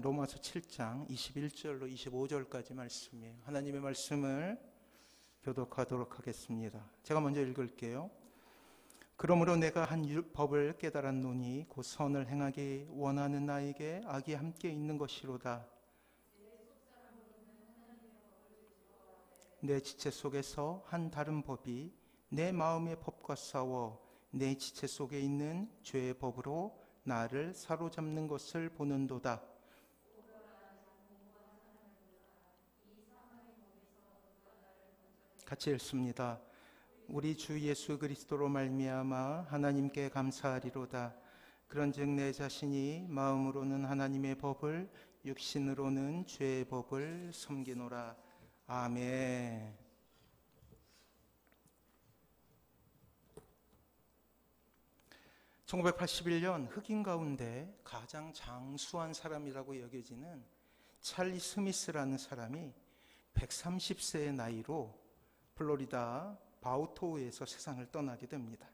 로마서 7장 21절로 25절까지 말씀이에요. 하나님의 말씀을 교독하도록 하겠습니다. 제가 먼저 읽을게요. 그러므로 내가 한 법을 깨달았노니 곧 선을 행하기 원하는 나에게 악이 함께 있는 것이로다. 내 지체 속에서 한 다른 법이 내 마음의 법과 싸워 내 지체 속에 있는 죄의 법으로 나를 사로잡는 것을 보는도다. 같이 읽습니다. 우리 주 예수 그리스도로 말미암아 하나님께 감사하리로다. 그런즉 내 자신이 마음으로는 하나님의 법을 육신으로는 죄의 법을 섬기노라. 아멘. (1981년) 흑인 가운데 가장 장수한 사람이라고 여겨지는 찰리 스미스라는 사람이 130세의 나이로 플로리다 바우토우에서 세상을 떠나게 됩니다.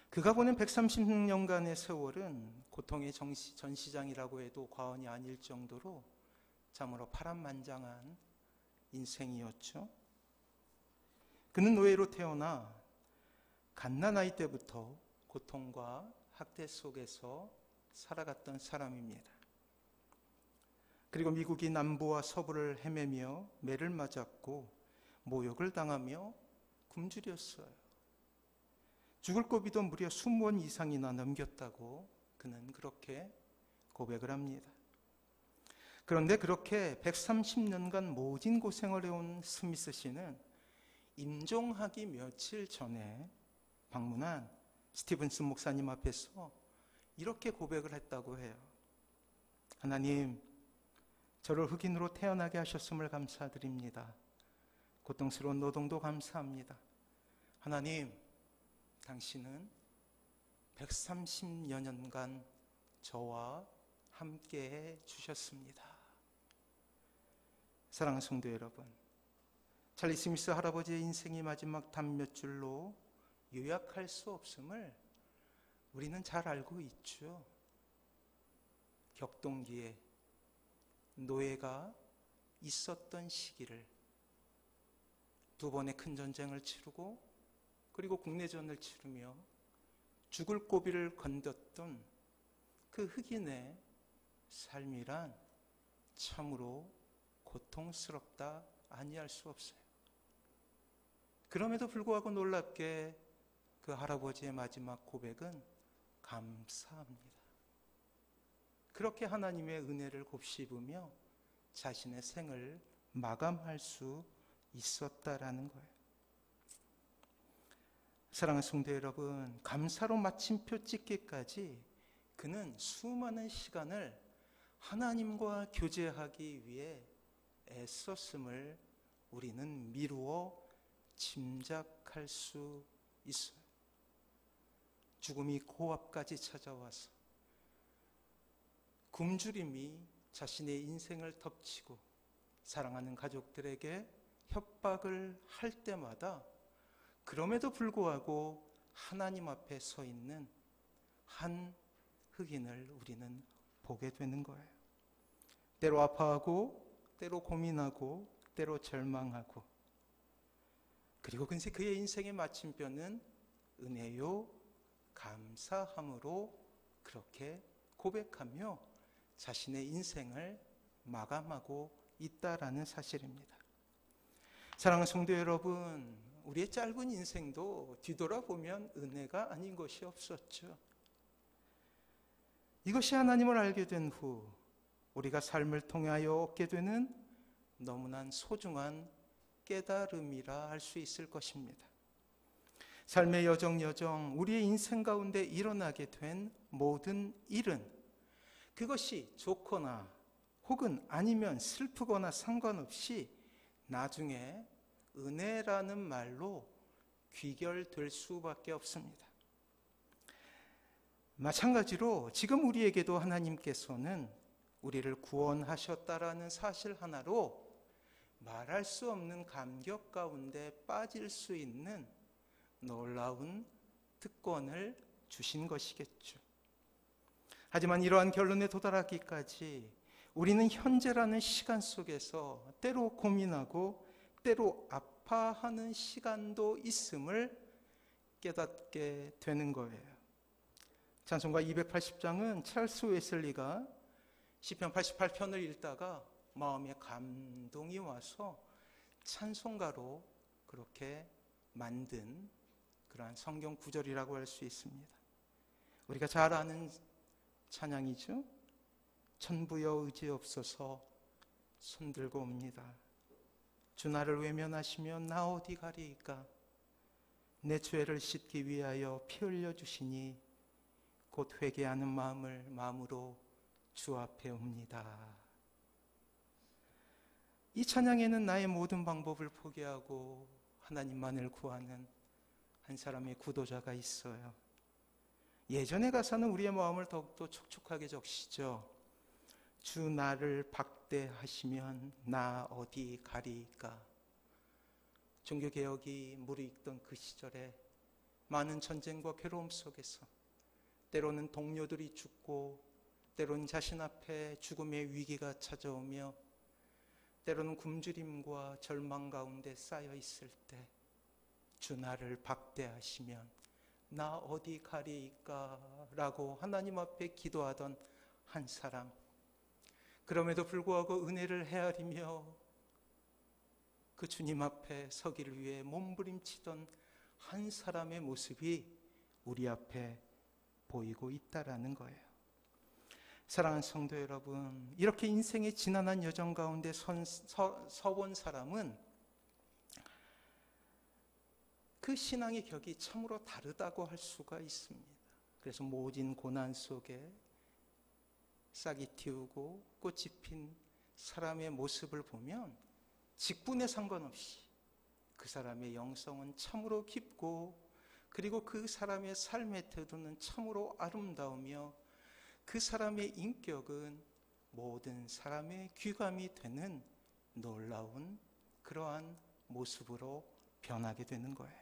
그가 보낸 130년간의 세월은 고통의 전시장이라고 해도 과언이 아닐 정도로 참으로 파란만장한 인생이었죠. 그는 노예로 태어나 갓난아이 때부터 고통과 학대 속에서 살아갔던 사람입니다. 그리고 미국이 남부와 서부를 헤매며 매를 맞았고 모욕을 당하며 굶주렸어요. 죽을 고비도 무려 20번 이상이나 넘겼다고 그는 그렇게 고백을 합니다. 그런데 그렇게 130년간 모진 고생을 해온 스미스 씨는 임종하기 며칠 전에 방문한 스티븐슨 목사님 앞에서 이렇게 고백을 했다고 해요. 하나님, 저를 흑인으로 태어나게 하셨음을 감사드립니다. 고통스러운 노동도 감사합니다. 하나님, 당신은 130여 년간 저와 함께해 주셨습니다. 사랑하는 성도 여러분, 찰리 스미스 할아버지의 인생의 마지막 단 몇 줄로 요약할 수 없음을 우리는 잘 알고 있죠. 격동기에 노예가 있었던 시기를 두 번의 큰 전쟁을 치르고 그리고 국내전을 치르며 죽을 고비를 건넜던 그 흑인의 삶이란 참으로 고통스럽다 아니할 수 없어요. 그럼에도 불구하고 놀랍게 그 할아버지의 마지막 고백은 감사합니다. 그렇게 하나님의 은혜를 곱씹으며 자신의 생을 마감할 수 있었다라는 거예요. 사랑하는 성도 여러분, 감사로 마침표 찍기까지 그는 수많은 시간을 하나님과 교제하기 위해 애썼음을 우리는 미루어 짐작할 수 있어요. 죽음이 코앞까지 찾아와서 굶주림이 자신의 인생을 덮치고 사랑하는 가족들에게 협박을 할 때마다 그럼에도 불구하고 하나님 앞에 서 있는 한 흑인을 우리는 보게 되는 거예요. 때로 아파하고 때로 고민하고 때로 절망하고, 그리고 근세 그의 인생의 마침표는 은혜요 감사함으로 그렇게 고백하며 자신의 인생을 마감하고 있다라는 사실입니다. 사랑하는 성도 여러분, 우리의 짧은 인생도 뒤돌아보면 은혜가 아닌 것이 없었죠. 이것이 하나님을 알게 된 후 우리가 삶을 통하여 얻게 되는 너무나 소중한 깨달음이라 할 수 있을 것입니다. 삶의 여정 우리의 인생 가운데 일어나게 된 모든 일은 그것이 좋거나 혹은 아니면 슬프거나 상관없이 나중에 은혜라는 말로 귀결될 수밖에 없습니다. 마찬가지로 지금 우리에게도 하나님께서는 우리를 구원하셨다라는 사실 하나로 말할 수 없는 감격 가운데 빠질 수 있는 놀라운 특권을 주신 것이겠죠. 하지만 이러한 결론에 도달하기까지 우리는 현재라는 시간 속에서 때로 고민하고 때로 아파하는 시간도 있음을 깨닫게 되는 거예요. 찬송가 280장은 찰스 웨슬리가 시편 88편을 읽다가 마음에 감동이 와서 찬송가로 그렇게 만든 그러한 성경 구절이라고 할 수 있습니다. 우리가 잘 아는 찬양이죠. 천부여 의지없어서 손들고 옵니다. 주 나를 외면하시면 나 어디 가리이까. 내 죄를 씻기 위하여 피 흘려 주시니 곧 회개하는 마음으로 주 앞에 옵니다. 이 찬양에는 나의 모든 방법을 포기하고 하나님만을 구하는 한 사람의 구도자가 있어요. 예전의 가사는 우리의 마음을 더욱더 촉촉하게 적시죠. 주 나를 박대하시면 나 어디 가리이까. 종교개혁이 무르익던 그 시절에 많은 전쟁과 괴로움 속에서 때로는 동료들이 죽고 때로는 자신 앞에 죽음의 위기가 찾아오며 때로는 굶주림과 절망 가운데 쌓여 있을 때 주 나를 박대하시면 나 어디 가리이까 라고 하나님 앞에 기도하던 한 사람, 그럼에도 불구하고 은혜를 헤아리며 그 주님 앞에 서기를 위해 몸부림치던 한 사람의 모습이 우리 앞에 보이고 있다라는 거예요. 사랑하는 성도 여러분, 이렇게 인생의 지난한 여정 가운데 서본 사람은 그 신앙의 격이 참으로 다르다고 할 수가 있습니다. 그래서 모진 고난 속에 싹이 틔우고 꽃이 핀 사람의 모습을 보면 직분에 상관없이 그 사람의 영성은 참으로 깊고, 그리고 그 사람의 삶의 태도는 참으로 아름다우며 그 사람의 인격은 모든 사람의 귀감이 되는 놀라운 그러한 모습으로 변하게 되는 거예요.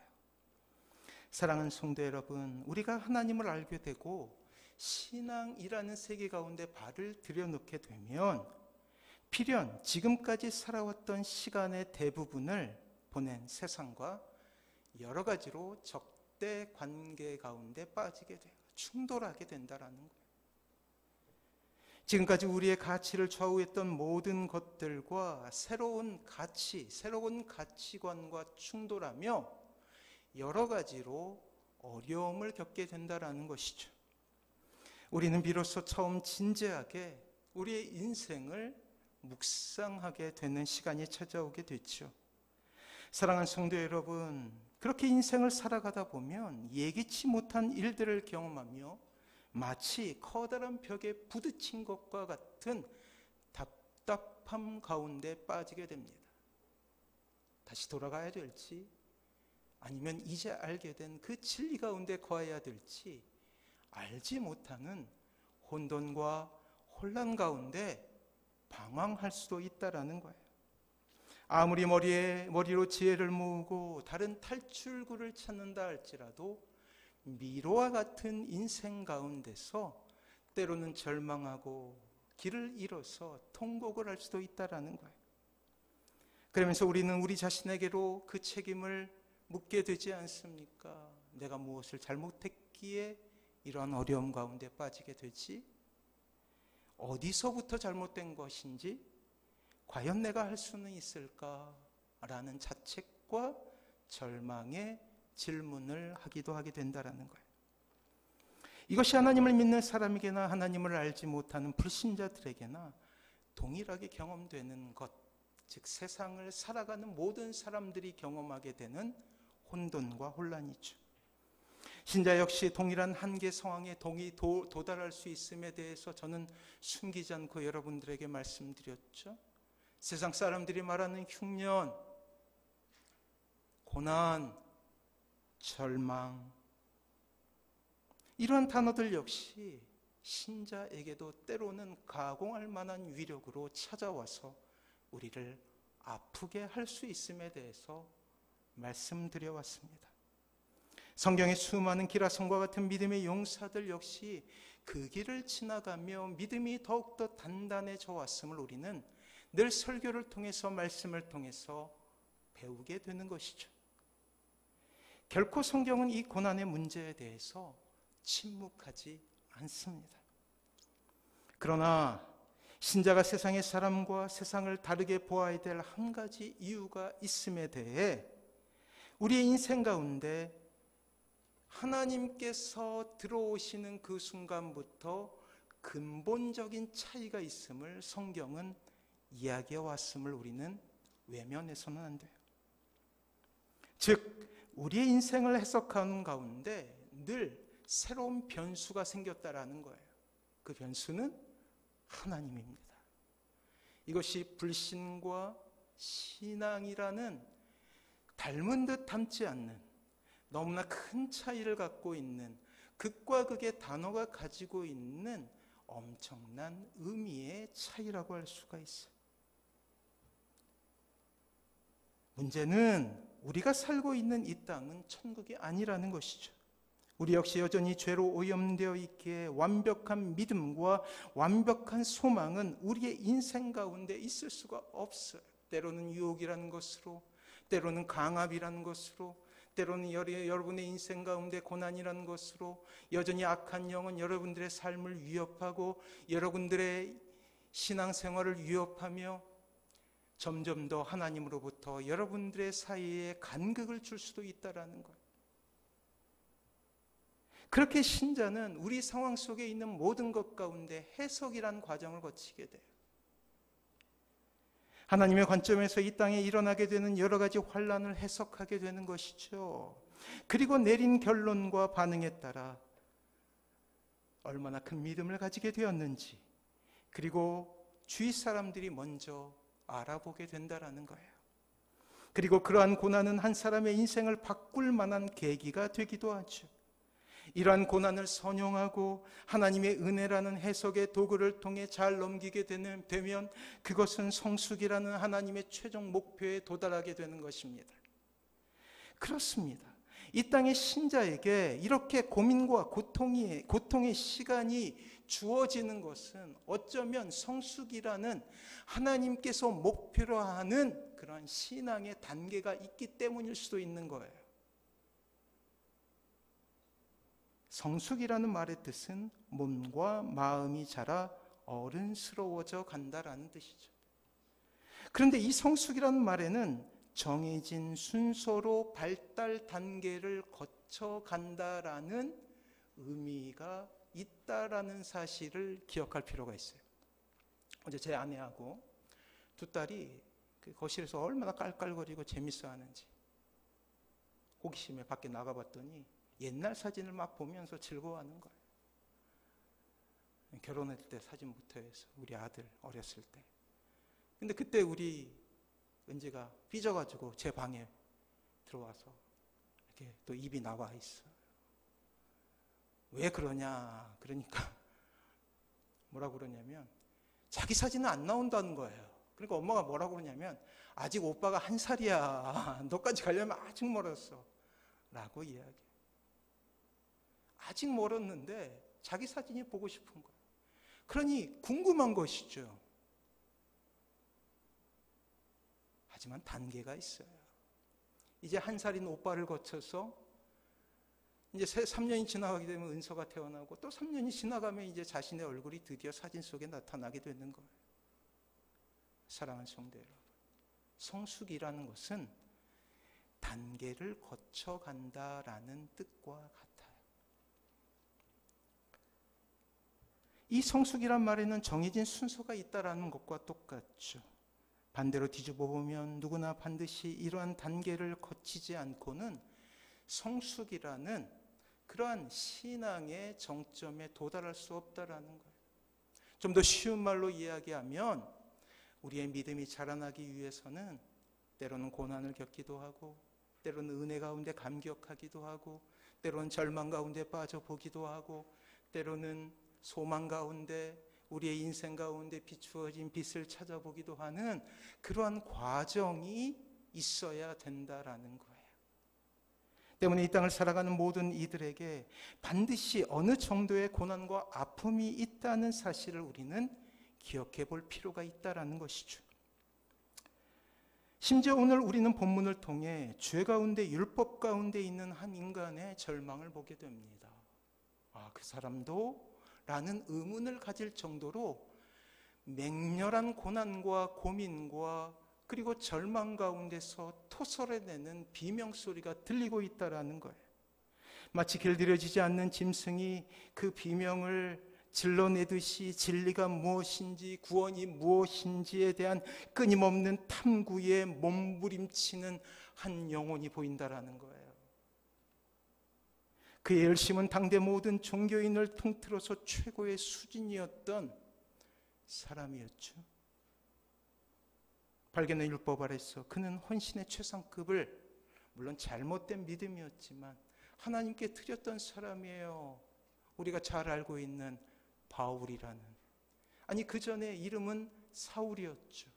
사랑하는 성도 여러분, 우리가 하나님을 알게 되고 신앙이라는 세계 가운데 발을 들여놓게 되면 필연 지금까지 살아왔던 시간의 대부분을 보낸 세상과 여러 가지로 적대 관계 가운데 빠지게 돼요. 충돌하게 된다라는 거예요. 지금까지 우리의 가치를 좌우했던 모든 것들과 새로운 가치, 새로운 가치관과 충돌하며 여러 가지로 어려움을 겪게 된다라는 것이죠. 우리는 비로소 처음 진지하게 우리의 인생을 묵상하게 되는 시간이 찾아오게 됐죠. 사랑하는 성도 여러분, 그렇게 인생을 살아가다 보면 예기치 못한 일들을 경험하며 마치 커다란 벽에 부딪힌 것과 같은 답답함 가운데 빠지게 됩니다. 다시 돌아가야 될지, 아니면 이제 알게 된 그 진리 가운데 거해야 될지 알지 못하는 혼돈과 혼란 가운데 방황할 수도 있다라는 거예요. 아무리 머리로 지혜를 모으고 다른 탈출구를 찾는다 할지라도 미로와 같은 인생 가운데서 때로는 절망하고 길을 잃어서 통곡을 할 수도 있다라는 거예요. 그러면서 우리는 우리 자신에게로 그 책임을 묻게 되지 않습니까? 내가 무엇을 잘못했기에 이러한 어려움 가운데 빠지게 되지? 어디서부터 잘못된 것인지? 과연 내가 할 수는 있을까라는 자책과 절망의 질문을 하기도 하게 된다라는 거예요. 이것이 하나님을 믿는 사람에게나 하나님을 알지 못하는 불신자들에게나 동일하게 경험되는 것, 즉 세상을 살아가는 모든 사람들이 경험하게 되는 혼돈과 혼란이죠. 신자 역시 동일한 한계 상황에 도달할 수 있음에 대해서 저는 숨기지 않고 여러분들에게 말씀드렸죠. 세상 사람들이 말하는 흉년, 고난, 절망, 이러한 단어들 역시 신자에게도 때로는 가공할 만한 위력으로 찾아와서 우리를 아프게 할 수 있음에 대해서 말씀드려 왔습니다. 성경의 수많은 기라성과 같은 믿음의 용사들 역시 그 길을 지나가며 믿음이 더욱더 단단해져 왔음을 우리는 늘 설교를 통해서, 말씀을 통해서 배우게 되는 것이죠. 결코 성경은 이 고난의 문제에 대해서 침묵하지 않습니다. 그러나 신자가 세상의 사람과 세상을 다르게 보아야 될 한 가지 이유가 있음에 대해 우리의 인생 가운데 하나님께서 들어오시는 그 순간부터 근본적인 차이가 있음을 성경은 이야기해 왔음을 우리는 외면해서는 안 돼요. 즉 우리의 인생을 해석하는 가운데 늘 새로운 변수가 생겼다라는 거예요. 그 변수는 하나님입니다. 이것이 불신과 신앙이라는 닮은 듯 닮지 않는 너무나 큰 차이를 갖고 있는 극과 극의 단어가 가지고 있는 엄청난 의미의 차이라고 할 수가 있어요. 문제는 우리가 살고 있는 이 땅은 천국이 아니라는 것이죠. 우리 역시 여전히 죄로 오염되어 있기에 완벽한 믿음과 완벽한 소망은 우리의 인생 가운데 있을 수가 없어요. 때로는 유혹이라는 것으로, 때로는 강압이라는 것으로, 때로는 여러분의 인생 가운데 고난이라는 것으로 여전히 악한 영은 여러분들의 삶을 위협하고 여러분들의 신앙생활을 위협하며 점점 더 하나님으로부터 여러분들의 사이에 간극을 줄 수도 있다라는 것. 그렇게 신자는 우리 상황 속에 있는 모든 것 가운데 해석이라는 과정을 거치게 돼요. 하나님의 관점에서 이 땅에 일어나게 되는 여러 가지 환난을 해석하게 되는 것이죠. 그리고 내린 결론과 반응에 따라 얼마나 큰 믿음을 가지게 되었는지, 그리고 주위 사람들이 먼저 알아보게 된다라는 거예요. 그리고 그러한 고난은 한 사람의 인생을 바꿀 만한 계기가 되기도 하죠. 이러한 고난을 선용하고 하나님의 은혜라는 해석의 도구를 통해 잘 넘기게 되면 그것은 성숙이라는 하나님의 최종 목표에 도달하게 되는 것입니다. 그렇습니다. 이 땅의 신자에게 이렇게 고민과 고통의 시간이 주어지는 것은 어쩌면 성숙이라는 하나님께서 목표로 하는 그런 신앙의 단계가 있기 때문일 수도 있는 거예요. 성숙이라는 말의 뜻은 몸과 마음이 자라 어른스러워져 간다라는 뜻이죠. 그런데 이 성숙이라는 말에는 정해진 순서로 발달 단계를 거쳐 간다라는 의미가 있다라는 사실을 기억할 필요가 있어요. 어제 제 아내하고 두 딸이 그 거실에서 얼마나 깔깔거리고 재밌어 하는지 호기심에 밖에 나가봤더니 옛날 사진을 막 보면서 즐거워하는 거예요. 결혼할 때 사진부터 해서 우리 아들 어렸을 때. 근데 그때 우리 은지가 삐져가지고 제 방에 들어와서 이렇게 또 입이 나와 있어. 왜 그러냐? 그러니까 뭐라고 그러냐면 자기 사진은 안 나온다는 거예요. 그러니까 엄마가 뭐라고 그러냐면 아직 오빠가 1살이야. 너까지 가려면 아직 멀었어. 라고 이야기해요. 아직 멀었는데 자기 사진이 보고 싶은 거예요. 그러니 궁금한 것이죠. 하지만 단계가 있어요. 이제 1살인 오빠를 거쳐서 이제 3년이 지나가게 되면 은서가 태어나고 또 3년이 지나가면 이제 자신의 얼굴이 드디어 사진 속에 나타나게 되는 거예요. 사랑하는 성도 여러분, 성숙이라는 것은 단계를 거쳐간다라는 뜻과 같아요. 이 성숙이란 말에는 정해진 순서가 있다라는 것과 똑같죠. 반대로 뒤집어 보면 누구나 반드시 이러한 단계를 거치지 않고는 성숙이라는 그러한 신앙의 정점에 도달할 수 없다라는 거예요. 좀 더 쉬운 말로 이야기하면 우리의 믿음이 자라나기 위해서는 때로는 고난을 겪기도 하고, 때로는 은혜 가운데 감격하기도 하고, 때로는 절망 가운데 빠져보기도 하고, 때로는 소망 가운데 우리의 인생 가운데 비추어진 빛을 찾아보기도 하는 그러한 과정이 있어야 된다라는 거예요. 때문에 이 땅을 살아가는 모든 이들에게 반드시 어느 정도의 고난과 아픔이 있다는 사실을 우리는 기억해 볼 필요가 있다라는 것이죠. 심지어 오늘 우리는 본문을 통해 죄 가운데, 율법 가운데 있는 한 인간의 절망을 보게 됩니다. 그 사람도? 라는 의문을 가질 정도로 맹렬한 고난과 고민과 그리고 절망 가운데서 토설해내는 비명소리가 들리고 있다라는 거예요. 마치 길들여지지 않는 짐승이 그 비명을 질러내듯이 진리가 무엇인지, 구원이 무엇인지에 대한 끊임없는 탐구에 몸부림치는 한 영혼이 보인다라는 거예요. 그의 열심은 당대 모든 종교인을 통틀어서 최고의 수준이었던 사람이었죠. 발견의 율법 아래서 그는 헌신의 최상급을, 물론 잘못된 믿음이었지만 하나님께 드렸던 사람이에요. 우리가 잘 알고 있는 바울이라는, 아니 그 전에 이름은 사울이었죠.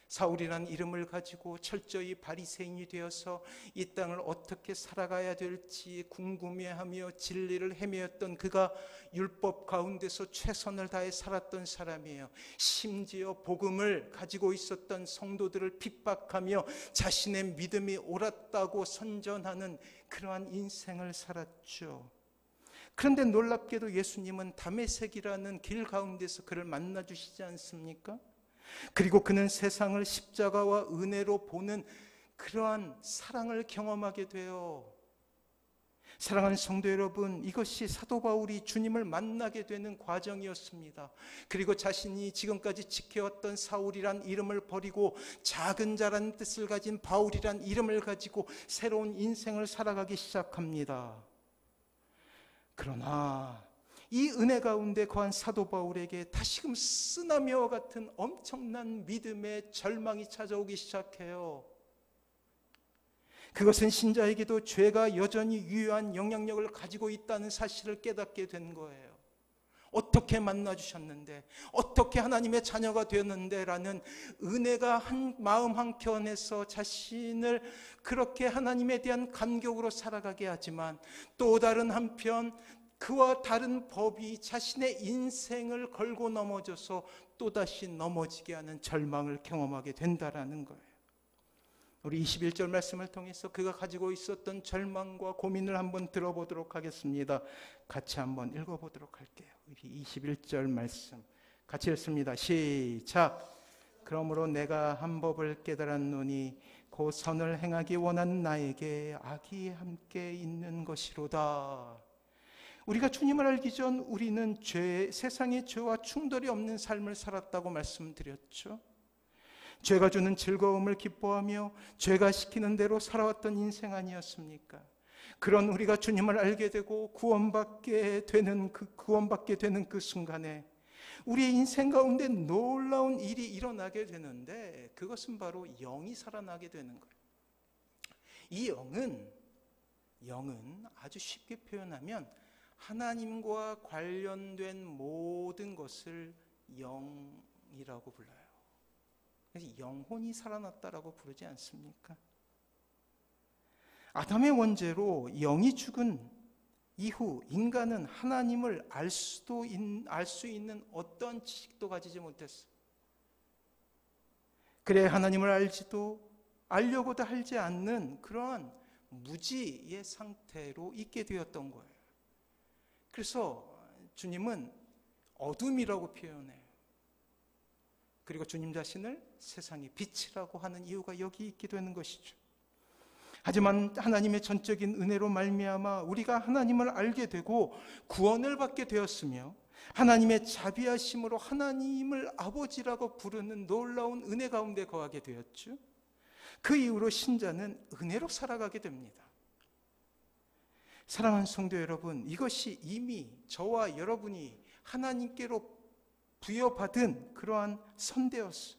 사울이라는 이름을 가지고 철저히 바리새인이 되어서 이 땅을 어떻게 살아가야 될지 궁금해하며 진리를 헤매었던 그가 율법 가운데서 최선을 다해 살았던 사람이에요. 심지어 복음을 가지고 있었던 성도들을 핍박하며 자신의 믿음이 옳았다고 선전하는 그러한 인생을 살았죠. 그런데 놀랍게도 예수님은 다메섹이라는 길 가운데서 그를 만나주시지 않습니까? 그리고 그는 세상을 십자가와 은혜로 보는 그러한 사랑을 경험하게 돼요. 사랑하는 성도 여러분, 이것이 사도 바울이 주님을 만나게 되는 과정이었습니다. 그리고 자신이 지금까지 지켜왔던 사울이란 이름을 버리고 작은 자라는 뜻을 가진 바울이란 이름을 가지고 새로운 인생을 살아가기 시작합니다. 그러나 이 은혜 가운데 거한 사도 바울에게 다시금 쓰나미와 같은 엄청난 믿음의 절망이 찾아오기 시작해요. 그것은 신자에게도 죄가 여전히 유효한 영향력을 가지고 있다는 사실을 깨닫게 된 거예요. 어떻게 만나주셨는데, 어떻게 하나님의 자녀가 되었는데 라는 은혜가 한 마음 한켠에서 자신을 그렇게 하나님에 대한 감격으로 살아가게 하지만, 또 다른 한편 그와 다른 법이 자신의 인생을 걸고 넘어져서 또다시 넘어지게 하는 절망을 경험하게 된다라는 거예요. 우리 21절 말씀을 통해서 그가 가지고 있었던 절망과 고민을 한번 들어보도록 하겠습니다. 같이 한번 읽어보도록 할게요. 우리 21절 말씀 같이 읽습니다. 시작. 그러므로 내가 한 법을 깨달았노니 곧 선을 행하기 원하는 나에게 악이 함께 있는 것이로다. 우리가 주님을 알기 전 우리는 세상의 죄와 충돌이 없는 삶을 살았다고 말씀드렸죠. 죄가 주는 즐거움을 기뻐하며 죄가 시키는 대로 살아왔던 인생 아니었습니까? 그런 우리가 주님을 알게 되고 구원받게 되는 그 순간에 우리의 인생 가운데 놀라운 일이 일어나게 되는데, 그것은 바로 영이 살아나게 되는 거예요. 이 영은 아주 쉽게 표현하면 하나님과 관련된 모든 것을 영이라고 불러요. 그래서 영혼이 살아났다라고 부르지 않습니까? 아담의 원죄로 영이 죽은 이후 인간은 하나님을 알 수 있는 어떤 지식도 가지지 못했어요. 그래 하나님을 알려고도 하지 않는 그러한 무지의 상태로 있게 되었던 거예요. 그래서 주님은 어둠이라고 표현해요. 그리고 주님 자신을 세상의 빛이라고 하는 이유가 여기 있게 되는 것이죠. 하지만 하나님의 전적인 은혜로 말미암아 우리가 하나님을 알게 되고 구원을 받게 되었으며, 하나님의 자비하심으로 하나님을 아버지라고 부르는 놀라운 은혜 가운데 거하게 되었죠. 그 이후로 신자는 은혜로 살아가게 됩니다. 사랑하는 성도 여러분, 이것이 이미 저와 여러분이 하나님께로 부여받은 그러한 선대였어요.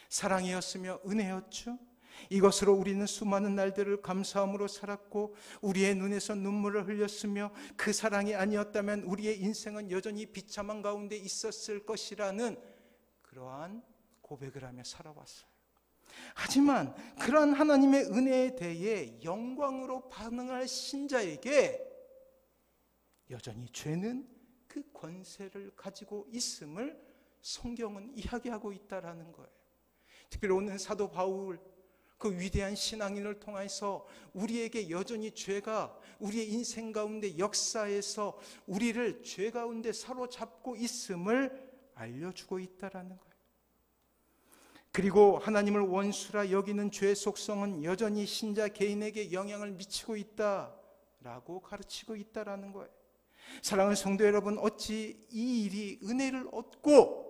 사랑이었으며 은혜였죠. 이것으로 우리는 수많은 날들을 감사함으로 살았고 우리의 눈에서 눈물을 흘렸으며, 그 사랑이 아니었다면 우리의 인생은 여전히 비참한 가운데 있었을 것이라는 그러한 고백을 하며 살아왔어요. 하지만 그러한 하나님의 은혜에 대해 영광으로 반응할 신자에게 여전히 죄는 그 권세를 가지고 있음을 성경은 이야기하고 있다라는 거예요. 특별히 오늘 사도 바울, 그 위대한 신앙인을 통해서 우리에게 여전히 죄가 우리의 인생 가운데 역사에서 우리를 죄 가운데 사로잡고 있음을 알려주고 있다라는 거예요. 그리고 하나님을 원수라 여기는 죄의 속성은 여전히 신자 개인에게 영향을 미치고 있다라고 가르치고 있다라는 거예요. 사랑하는 성도 여러분, 어찌 이 일이 은혜를 얻고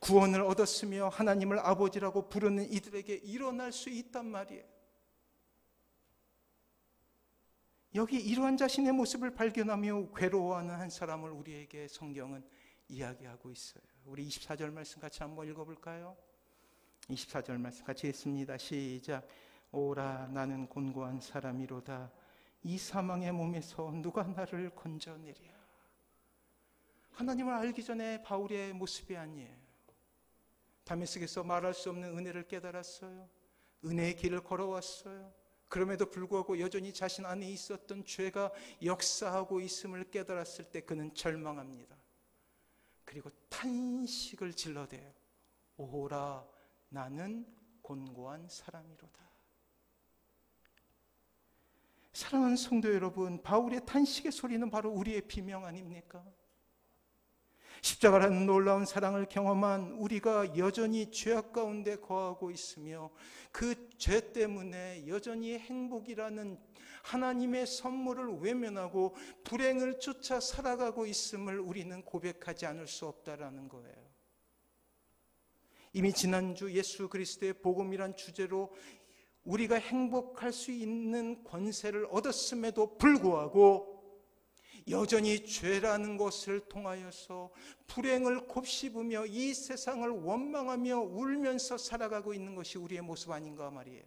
구원을 얻었으며 하나님을 아버지라고 부르는 이들에게 일어날 수 있단 말이에요. 여기 이러한 자신의 모습을 발견하며 괴로워하는 한 사람을 우리에게 성경은 이야기하고 있어요. 우리 24절 말씀 같이 한번 읽어볼까요? 24절 말씀 같이 읽습니다. 시작. 오라 나는 곤고한 사람이로다. 이 사망의 몸에서 누가 나를 건져내랴. 하나님을 알기 전에 바울의 모습이 아니에요. 다메섹에서 말할 수 없는 은혜를 깨달았어요. 은혜의 길을 걸어왔어요. 그럼에도 불구하고 여전히 자신 안에 있었던 죄가 역사하고 있음을 깨달았을 때 그는 절망합니다. 그리고 탄식을 질러대요. 오라 나는 곤고한 사람이로다. 사랑하는 성도 여러분, 바울의 탄식의 소리는 바로 우리의 비명 아닙니까? 십자가라는 놀라운 사랑을 경험한 우리가 여전히 죄악 가운데 거하고 있으며 그 죄 때문에 여전히 행복이라는 하나님의 선물을 외면하고 불행을 쫓아 살아가고 있음을 우리는 고백하지 않을 수 없다라는 거예요. 이미 지난주 예수 그리스도의 복음이란 주제로 우리가 행복할 수 있는 권세를 얻었음에도 불구하고 여전히 죄라는 것을 통하여서 불행을 곱씹으며 이 세상을 원망하며 울면서 살아가고 있는 것이 우리의 모습 아닌가 말이에요.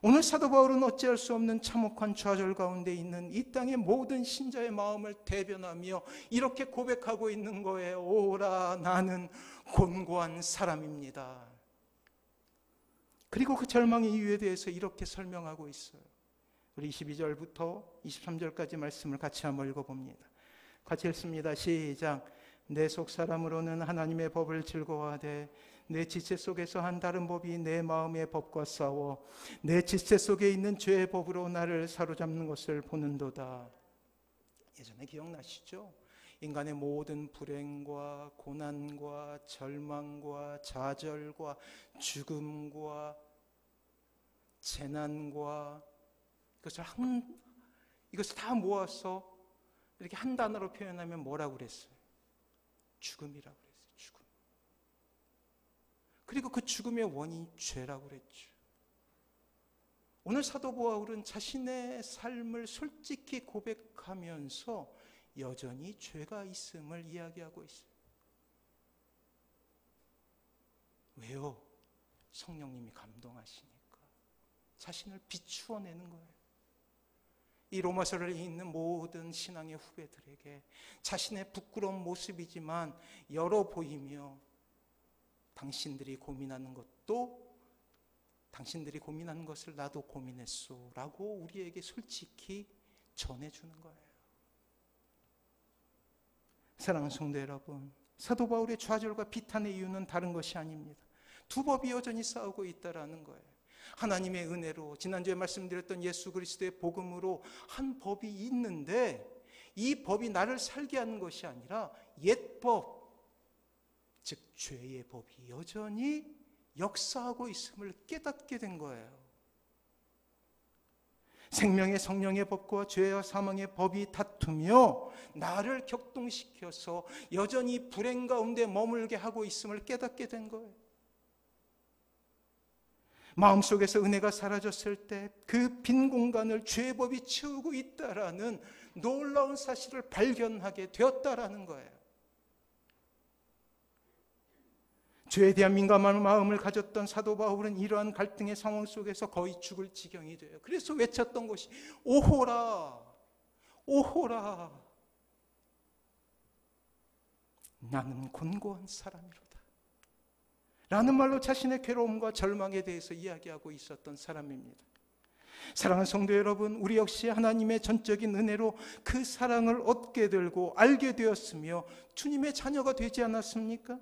오늘 사도 바울은 어찌할 수 없는 참혹한 좌절 가운데 있는 이 땅의 모든 신자의 마음을 대변하며 이렇게 고백하고 있는 거예요. 오라 나는 곤고한 사람입니다. 그리고 그 절망의 이유에 대해서 이렇게 설명하고 있어요. 우리 22절부터 23절까지 말씀을 같이 한번 읽어봅니다. 같이 읽습니다. 시작. 내 속사람으로는 하나님의 법을 즐거워하되 내 지체 속에서 한 다른 법이 내 마음의 법과 싸워 내 지체 속에 있는 죄의 법으로 나를 사로잡는 것을 보는도다. 예전에 기억나시죠? 인간의 모든 불행과 고난과 절망과 좌절과 죽음과 재난과 이것을 다 모아서 이렇게 한 단어로 표현하면 뭐라고 그랬어요? 죽음이라고 그랬어요. 죽음. 그리고 그 죽음의 원인이 죄라고 그랬죠. 오늘 사도 바울은 자신의 삶을 솔직히 고백하면서 여전히 죄가 있음을 이야기하고 있어요. 왜요? 성령님이 감동하시니까 자신을 비추어내는 거예요. 이 로마서를 읽는 모든 신앙의 후배들에게 자신의 부끄러운 모습이지만 열어 보이며 당신들이 고민하는 것도 당신들이 고민하는 것을 나도 고민했소 라고 우리에게 솔직히 전해주는 거예요. 사랑하는 성도 여러분, 사도 바울의 좌절과 비탄의 이유는 다른 것이 아닙니다. 두 법이 여전히 싸우고 있다는 거예요. 하나님의 은혜로 지난주에 말씀드렸던 예수 그리스도의 복음으로 한 법이 있는데 이 법이 나를 살게 하는 것이 아니라 옛법, 즉 죄의 법이 여전히 역사하고 있음을 깨닫게 된 거예요. 생명의 성령의 법과 죄와 사망의 법이 다투며 나를 격동시켜서 여전히 불행 가운데 머물게 하고 있음을 깨닫게 된 거예요. 마음속에서 은혜가 사라졌을 때 그 빈 공간을 죄의 법이 채우고 있다라는 놀라운 사실을 발견하게 되었다라는 거예요. 죄에 대한 민감한 마음을 가졌던 사도 바울은 이러한 갈등의 상황 속에서 거의 죽을 지경이 돼요. 그래서 외쳤던 것이 오호라, 오호라. 나는 곤고한 사람이로다. 라는 말로 자신의 괴로움과 절망에 대해서 이야기하고 있었던 사람입니다. 사랑하는 성도 여러분, 우리 역시 하나님의 전적인 은혜로 그 사랑을 얻게 되고 알게 되었으며 주님의 자녀가 되지 않았습니까?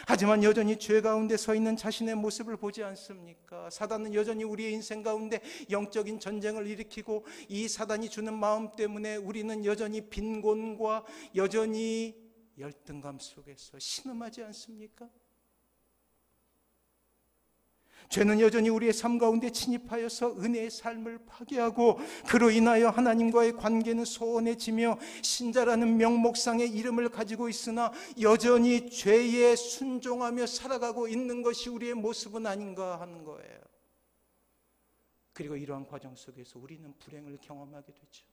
하지만 여전히 죄 가운데 서 있는 자신의 모습을 보지 않습니까? 사단은 여전히 우리의 인생 가운데 영적인 전쟁을 일으키고, 이 사단이 주는 마음 때문에 우리는 여전히 빈곤과 여전히 열등감 속에서 신음하지 않습니까? 죄는 여전히 우리의 삶 가운데 침입하여서 은혜의 삶을 파괴하고, 그로 인하여 하나님과의 관계는 소원해지며 신자라는 명목상의 이름을 가지고 있으나 여전히 죄에 순종하며 살아가고 있는 것이 우리의 모습은 아닌가 하는 거예요. 그리고 이러한 과정 속에서 우리는 불행을 경험하게 되죠.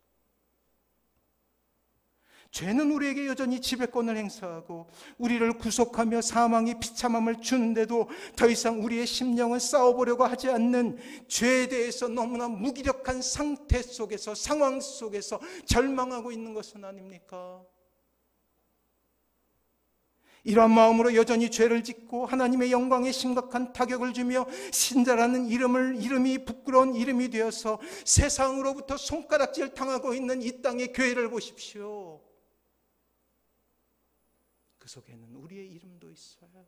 죄는 우리에게 여전히 지배권을 행사하고 우리를 구속하며 사망의 비참함을 주는데도 더 이상 우리의 심령은 싸워보려고 하지 않는, 죄에 대해서 너무나 무기력한 상태 속에서, 상황 속에서 절망하고 있는 것은 아닙니까? 이러한 마음으로 여전히 죄를 짓고 하나님의 영광에 심각한 타격을 주며 신자라는 이름이 부끄러운 이름이 되어서 세상으로부터 손가락질 당하고 있는 이 땅의 교회를 보십시오. 그 속에는 우리의 이름도 있어요.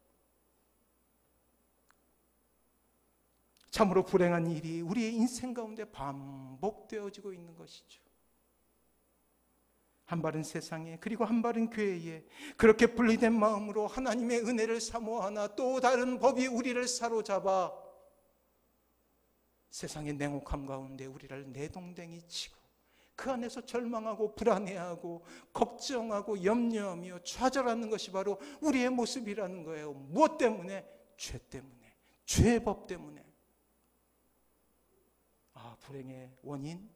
참으로 불행한 일이 우리의 인생 가운데 반복되어지고 있는 것이죠. 한 발은 세상에, 그리고 한 발은 교회에 그렇게 분리된 마음으로 하나님의 은혜를 사모하나 또 다른 법이 우리를 사로잡아 세상의 냉혹함 가운데 우리를 내동댕이 치고 그 안에서 절망하고 불안해하고 걱정하고 염려하며 좌절하는 것이 바로 우리의 모습이라는 거예요. 무엇 때문에? 죄 때문에, 죄의 법 때문에. 불행의 원인,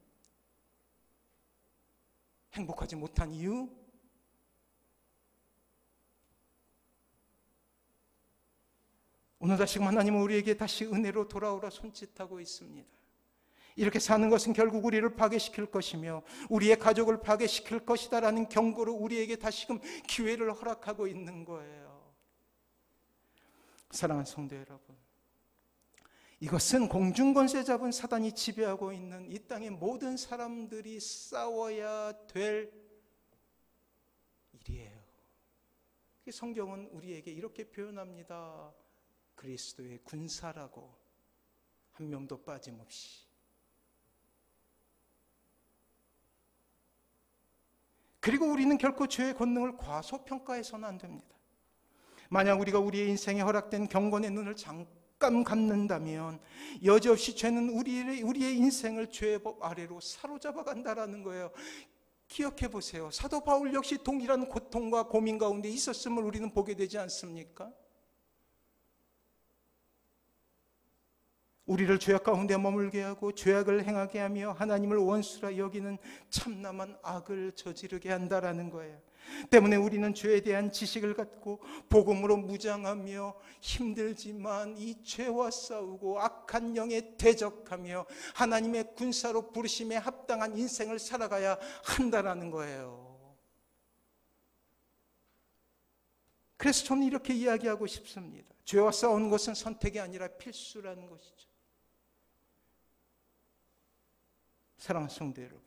행복하지 못한 이유, 오늘 다시금 하나님은 우리에게 다시 은혜로 돌아오라 손짓하고 있습니다. 이렇게 사는 것은 결국 우리를 파괴시킬 것이며 우리의 가족을 파괴시킬 것이다라는 경고로 우리에게 다시금 기회를 허락하고 있는 거예요. 사랑하는 성도 여러분, 이것은 공중권세 잡은 사단이 지배하고 있는 이 땅의 모든 사람들이 싸워야 될 일이에요. 성경은 우리에게 이렇게 표현합니다. 그리스도의 군사라고, 한 명도 빠짐없이. 그리고 우리는 결코 죄의 권능을 과소평가해서는 안 됩니다. 만약 우리가 우리의 인생에 허락된 경건의 눈을 잠깐 감는다면 여지없이 죄는 우리의 인생을 죄의 법 아래로 사로잡아 간다라는 거예요. 기억해 보세요. 사도 바울 역시 동일한 고통과 고민 가운데 있었음을 우리는 보게 되지 않습니까? 우리를 죄악 가운데 머물게 하고 죄악을 행하게 하며 하나님을 원수라 여기는 참남한 악을 저지르게 한다라는 거예요. 때문에 우리는 죄에 대한 지식을 갖고 복음으로 무장하며 힘들지만 이 죄와 싸우고 악한 영에 대적하며 하나님의 군사로 부르심에 합당한 인생을 살아가야 한다라는 거예요. 그래서 저는 이렇게 이야기하고 싶습니다. 죄와 싸우는 것은 선택이 아니라 필수라는 것이죠. 사랑하는 성도 여러분,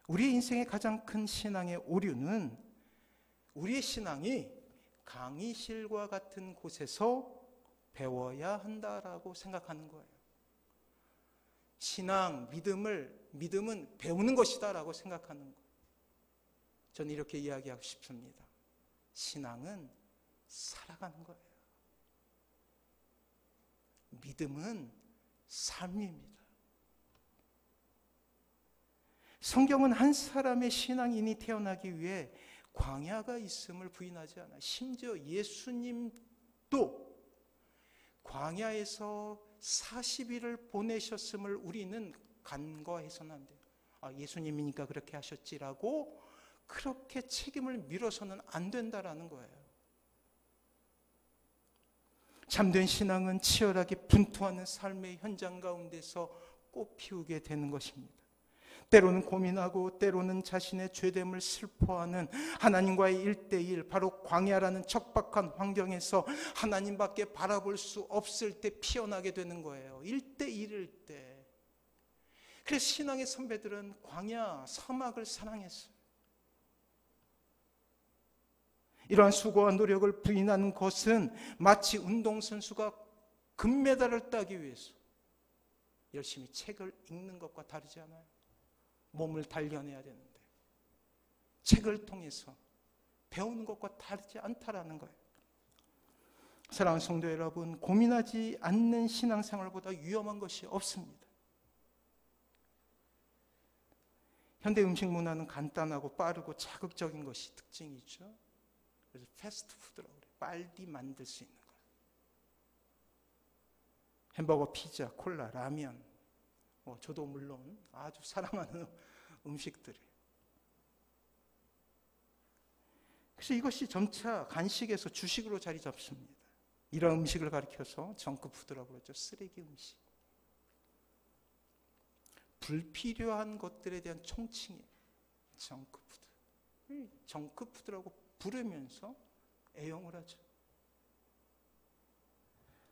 우리의 인생의 가장 큰 신앙의 오류는 우리의 신앙이 강의실과 같은 곳에서 배워야 한다라고 생각하는 거예요. 신앙, 믿음은 배우는 것이다라고 생각하는 거예요. 저는 이렇게 이야기하고 싶습니다. 신앙은 살아가는 거예요. 믿음은 삶입니다. 성경은 한 사람의 신앙인이 태어나기 위해 광야가 있음을 부인하지 않아요. 심지어 예수님도 광야에서 40일을 보내셨음을 우리는 간과해서는 안 돼요. 예수님이니까 그렇게 하셨지라고 그렇게 책임을 밀어서는 안 된다라는 거예요. 참된 신앙은 치열하게 분투하는 삶의 현장 가운데서 꽃피우게 되는 것입니다. 때로는 고민하고 때로는 자신의 죄됨을 슬퍼하는 하나님과의 1대1, 바로 광야라는 척박한 환경에서 하나님밖에 바라볼 수 없을 때 피어나게 되는 거예요. 1대1일 때. 그래서 신앙의 선배들은 광야, 사막을 사랑했어요. 이러한 수고와 노력을 부인하는 것은 마치 운동선수가 금메달을 따기 위해서 열심히 책을 읽는 것과 다르지 않아요. 몸을 단련해야 되는데 책을 통해서 배우는 것과 다르지 않다라는 거예요. 사랑하는 성도 여러분, 고민하지 않는 신앙생활보다 위험한 것이 없습니다. 현대 음식 문화는 간단하고 빠르고 자극적인 것이 특징이죠. 그래서 패스트푸드라고 그래요. 빨리 만들 수 있는 거예요. 햄버거, 피자, 콜라, 라면, 저도 물론 아주 사랑하는 음식들이에요. 그래서 이것이 점차 간식에서 주식으로 자리 잡습니다. 이런 음식을 가리켜서 정크푸드라고 그러죠. 쓰레기 음식. 불필요한 것들에 대한 총칭이에요. 정크푸드. 정크푸드라고 부르면서 애용을 하죠.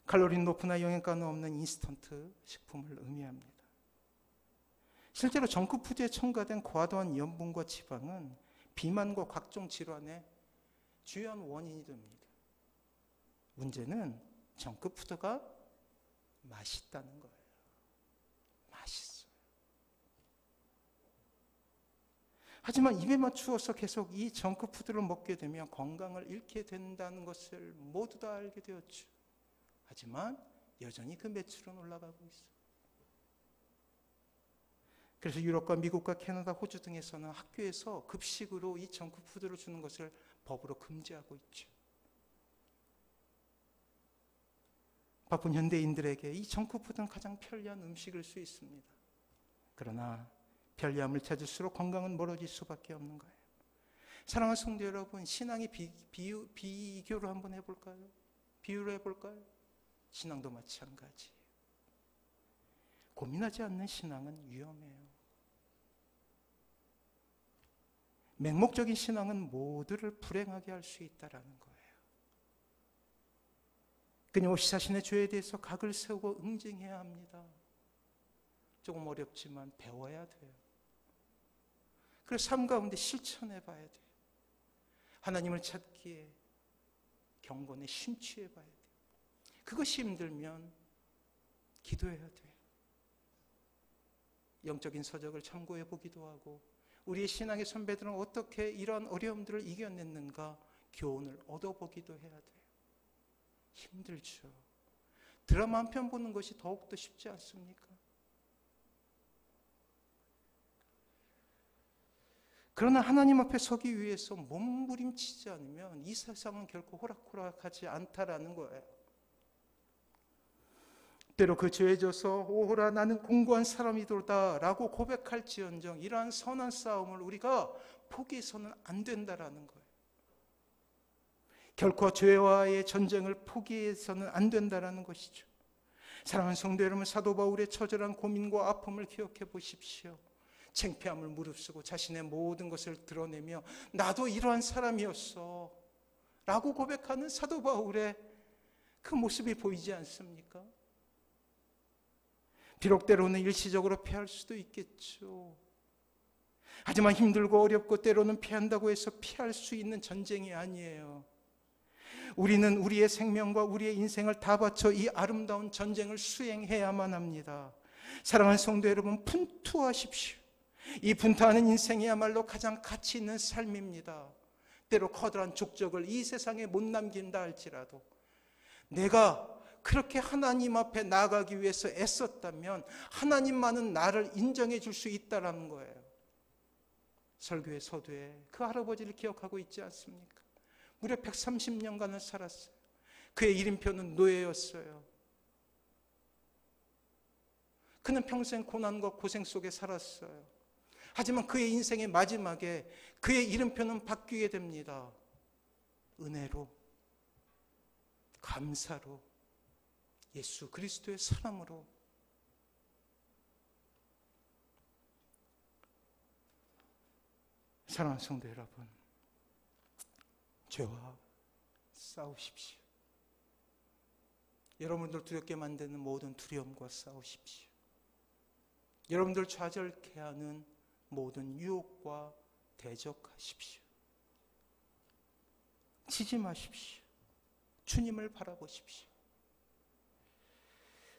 칼로리 높으나 영양가는 없는 인스턴트 식품을 의미합니다. 실제로 정크푸드에 첨가된 과도한 염분과 지방은 비만과 각종 질환의 주요한 원인이 됩니다. 문제는 정크푸드가 맛있다는 거예요. 맛있어요. 하지만 입에 맞추어서 계속 이 정크푸드를 먹게 되면 건강을 잃게 된다는 것을 모두 다 알게 되었죠. 하지만 여전히 그 매출은 올라가고 있어요. 그래서 유럽과 미국과 캐나다, 호주 등에서는 학교에서 급식으로 이 정크푸드를 주는 것을 법으로 금지하고 있죠. 바쁜 현대인들에게 이 정크푸드는 가장 편리한 음식일 수 있습니다. 그러나 편리함을 찾을수록 건강은 멀어질 수밖에 없는 거예요. 사랑하는 성도 여러분, 신앙의 비교를 한번 해볼까요? 비유를 해볼까요? 신앙도 마찬가지예요. 고민하지 않는 신앙은 위험해요. 맹목적인 신앙은 모두를 불행하게 할 수 있다는 거예요. 끊임없이 자신의 죄에 대해서 각을 세우고 응징해야 합니다. 조금 어렵지만 배워야 돼요. 그래서 삶 가운데 실천해 봐야 돼요. 하나님을 찾기에 경건에 심취해 봐야 돼요. 그것이 힘들면 기도해야 돼요. 영적인 서적을 참고해 보기도 하고, 우리의 신앙의 선배들은 어떻게 이러한 어려움들을 이겨냈는가 교훈을 얻어보기도 해야 돼요. 힘들죠. 드라마 한 편 보는 것이 더욱더 쉽지 않습니까? 그러나 하나님 앞에 서기 위해서 몸부림치지 않으면 이 세상은 결코 호락호락하지 않다라는 거예요. 때로 그 죄에 져서 오호라 나는 공고한 사람이도다 라고 고백할지언정 이러한 선한 싸움을 우리가 포기해서는 안 된다라는 거예요. 결코 죄와의 전쟁을 포기해서는 안 된다라는 것이죠. 사랑하는 성도 여러분, 사도 바울의 처절한 고민과 아픔을 기억해 보십시오. 창피함을 무릅쓰고 자신의 모든 것을 드러내며 나도 이러한 사람이었어 라고 고백하는 사도 바울의 그 모습이 보이지 않습니까? 비록 때로는 일시적으로 피할 수도 있겠죠. 하지만 힘들고 어렵고 때로는 피한다고 해서 피할 수 있는 전쟁이 아니에요. 우리는 우리의 생명과 우리의 인생을 다 바쳐 이 아름다운 전쟁을 수행해야만 합니다. 사랑하는 성도 여러분, 분투하십시오. 이 분투하는 인생이야말로 가장 가치 있는 삶입니다. 때로 커다란 족적을 이 세상에 못 남긴다 할지라도 내가 그렇게 하나님 앞에 나아가기 위해서 애썼다면 하나님만은 나를 인정해 줄 수 있다는 거예요. 설교의 서두에 그 할아버지를 기억하고 있지 않습니까? 무려 130년간을 살았어요. 그의 이름표는 노예였어요. 그는 평생 고난과 고생 속에 살았어요. 하지만 그의 인생의 마지막에 그의 이름표는 바뀌게 됩니다. 은혜로, 감사로, 예수 그리스도의 사랑으로. 사랑하는 성도 여러분, 죄와 싸우십시오. 여러분들 두렵게 만드는 모든 두려움과 싸우십시오. 여러분들 좌절케 하는 모든 유혹과 대적하십시오. 치지 마십시오. 주님을 바라보십시오.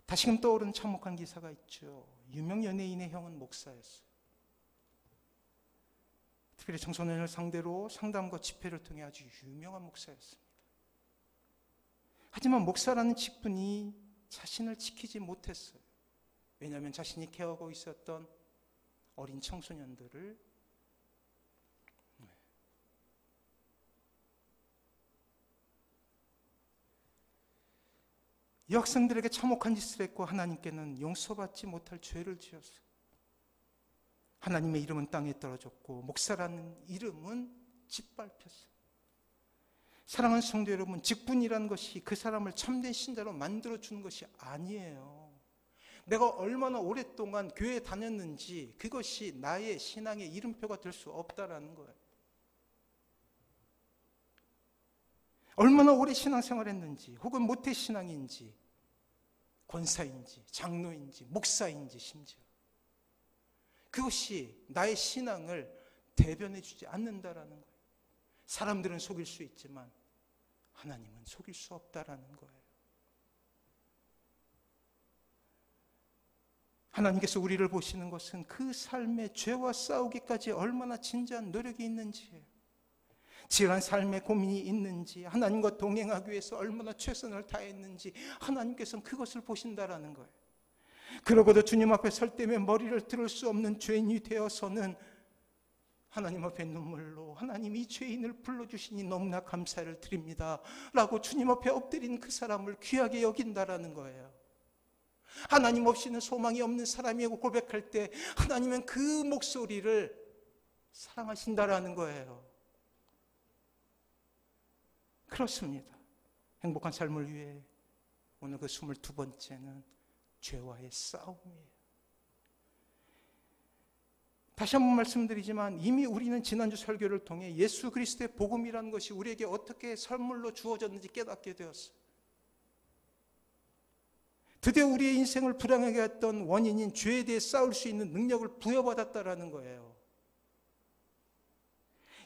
다시금 떠오른 참혹한 기사가 있죠. 유명 연예인의 형은 목사였어요. 특별히 청소년을 상대로 상담과 집회를 통해 아주 유명한 목사였습니다. 하지만 목사라는 직분이 자신을 지키지 못했어요. 왜냐하면 자신이 케어하고 있었던 어린 청소년들을 이 학생들에게 참혹한 짓을 했고 하나님께는 용서받지 못할 죄를 지었어요. 하나님의 이름은 땅에 떨어졌고 목사라는 이름은 짓밟혔어요. 사랑하는 성도 여러분, 직분이라는 것이 그 사람을 참된 신자로 만들어주는 것이 아니에요. 내가 얼마나 오랫동안 교회에 다녔는지 그것이 나의 신앙의 이름표가 될 수 없다라는 거예요. 얼마나 오래 신앙생활 했는지, 혹은 모태신앙인지, 권사인지, 장로인지, 목사인지 심지어 그것이 나의 신앙을 대변해 주지 않는다라는 거예요. 사람들은 속일 수 있지만 하나님은 속일 수 없다라는 거예요. 하나님께서 우리를 보시는 것은 그 삶의 죄와 싸우기까지 얼마나 진지한 노력이 있는지예요. 지난 삶의 고민이 있는지, 하나님과 동행하기 위해서 얼마나 최선을 다했는지 하나님께서는 그것을 보신다라는 거예요. 그러고도 주님 앞에 설 때면 머리를 들을 수 없는 죄인이 되어서는 하나님 앞에 눈물로 하나님 이 죄인을 불러주시니 너무나 감사를 드립니다 라고 주님 앞에 엎드린 그 사람을 귀하게 여긴다라는 거예요. 하나님 없이는 소망이 없는 사람이라고 고백할 때 하나님은 그 목소리를 사랑하신다라는 거예요. 그렇습니다. 행복한 삶을 위해 오늘 그 22번째는 죄와의 싸움이에요. 다시 한번 말씀드리지만 이미 우리는 지난주 설교를 통해 예수 그리스도의 복음이라는 것이 우리에게 어떻게 선물로 주어졌는지 깨닫게 되었어요. 드디어 우리의 인생을 불행하게 했던 원인인 죄에 대해 싸울 수 있는 능력을 부여받았다라는 거예요.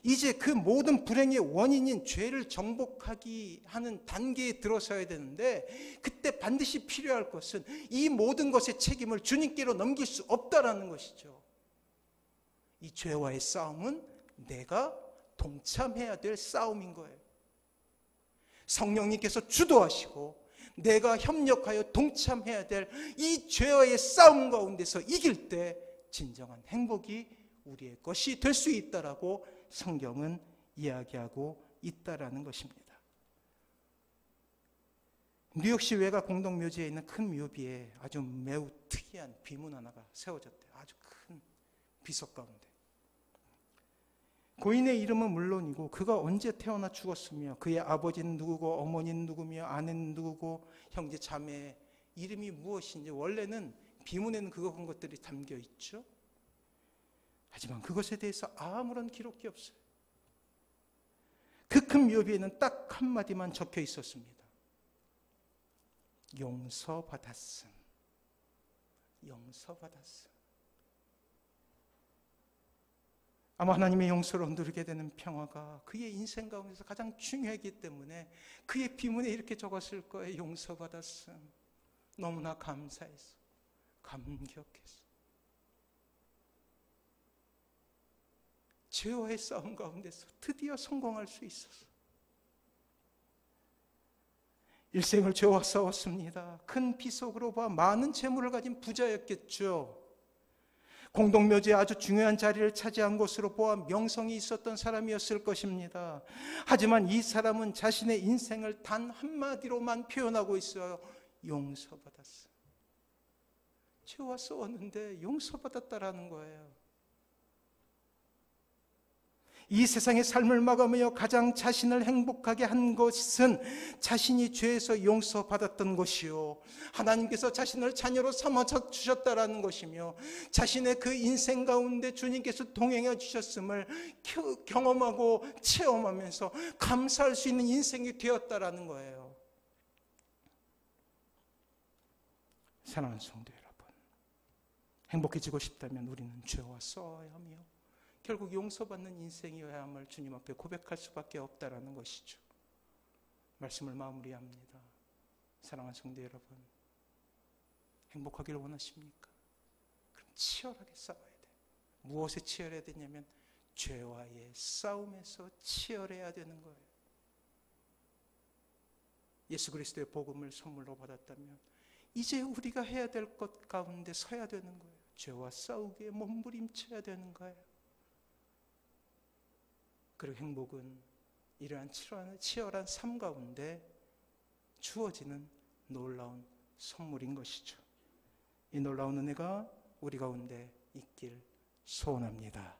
이제 그 모든 불행의 원인인 죄를 정복하기 하는 단계에 들어서야 되는데 그때 반드시 필요할 것은 이 모든 것의 책임을 주님께로 넘길 수 없다라는 것이죠. 이 죄와의 싸움은 내가 동참해야 될 싸움인 거예요. 성령님께서 주도하시고 내가 협력하여 동참해야 될 이 죄와의 싸움 가운데서 이길 때 진정한 행복이 우리의 것이 될 수 있다라고 성경은 이야기하고 있다라는 것입니다. 뉴욕시 외가 공동묘지에 있는 큰 묘비에 아주 매우 특이한 비문 하나가 세워졌대요. 아주 큰 비석 가운데. 고인의 이름은 물론이고 그가 언제 태어나 죽었으며 그의 아버지는 누구고 어머니는 누구며 아내는 누구고 형제 자매의 이름이 무엇인지 원래는 비문에는 그런 것들이 담겨 있죠. 하지만 그것에 대해서 아무런 기록이 없어요. 그 큰 묘비에는 딱 한마디만 적혀 있었습니다. 용서받았음. 용서받았음. 아마 하나님의 용서로 누리게 되는 평화가 그의 인생 가운데서 가장 중요하기 때문에 그의 비문에 이렇게 적었을 거예요. 용서받았음. 너무나 감사했어. 감격했어. 죄와의 싸움 가운데서 드디어 성공할 수 있었어. 일생을 죄와 싸웠습니다. 큰 비속으로 봐 많은 재물을 가진 부자였겠죠. 공동묘지에 아주 중요한 자리를 차지한 것으로 보아 명성이 있었던 사람이었을 것입니다. 하지만 이 사람은 자신의 인생을 단 한마디로만 표현하고 있어요. 용서받았어. 죄와 싸웠는데 용서받았다라는 거예요. 이 세상의 삶을 마감하며 가장 자신을 행복하게 한 것은 자신이 죄에서 용서받았던 것이요, 하나님께서 자신을 자녀로 삼아 주셨다라는 것이며, 자신의 그 인생 가운데 주님께서 동행해 주셨음을 경험하고 체험하면서 감사할 수 있는 인생이 되었다라는 거예요. 사랑하는 성도 여러분, 행복해지고 싶다면 우리는 죄와 싸워야 하며 결국 용서받는 인생이어야 함을 주님 앞에 고백할 수밖에 없다라는 것이죠. 말씀을 마무리합니다. 사랑하는 성도 여러분, 행복하기를 원하십니까? 그럼 치열하게 싸워야 돼요. 무엇에 치열해야 되냐면 죄와의 싸움에서 치열해야 되는 거예요. 예수 그리스도의 복음을 선물로 받았다면 이제 우리가 해야 될 것 가운데 서야 되는 거예요. 죄와 싸우기에 몸부림쳐야 되는 거예요. 그리고 행복은 이러한 치열한 삶 가운데 주어지는 놀라운 선물인 것이죠. 이 놀라운 은혜가 우리 가운데 있길 소원합니다.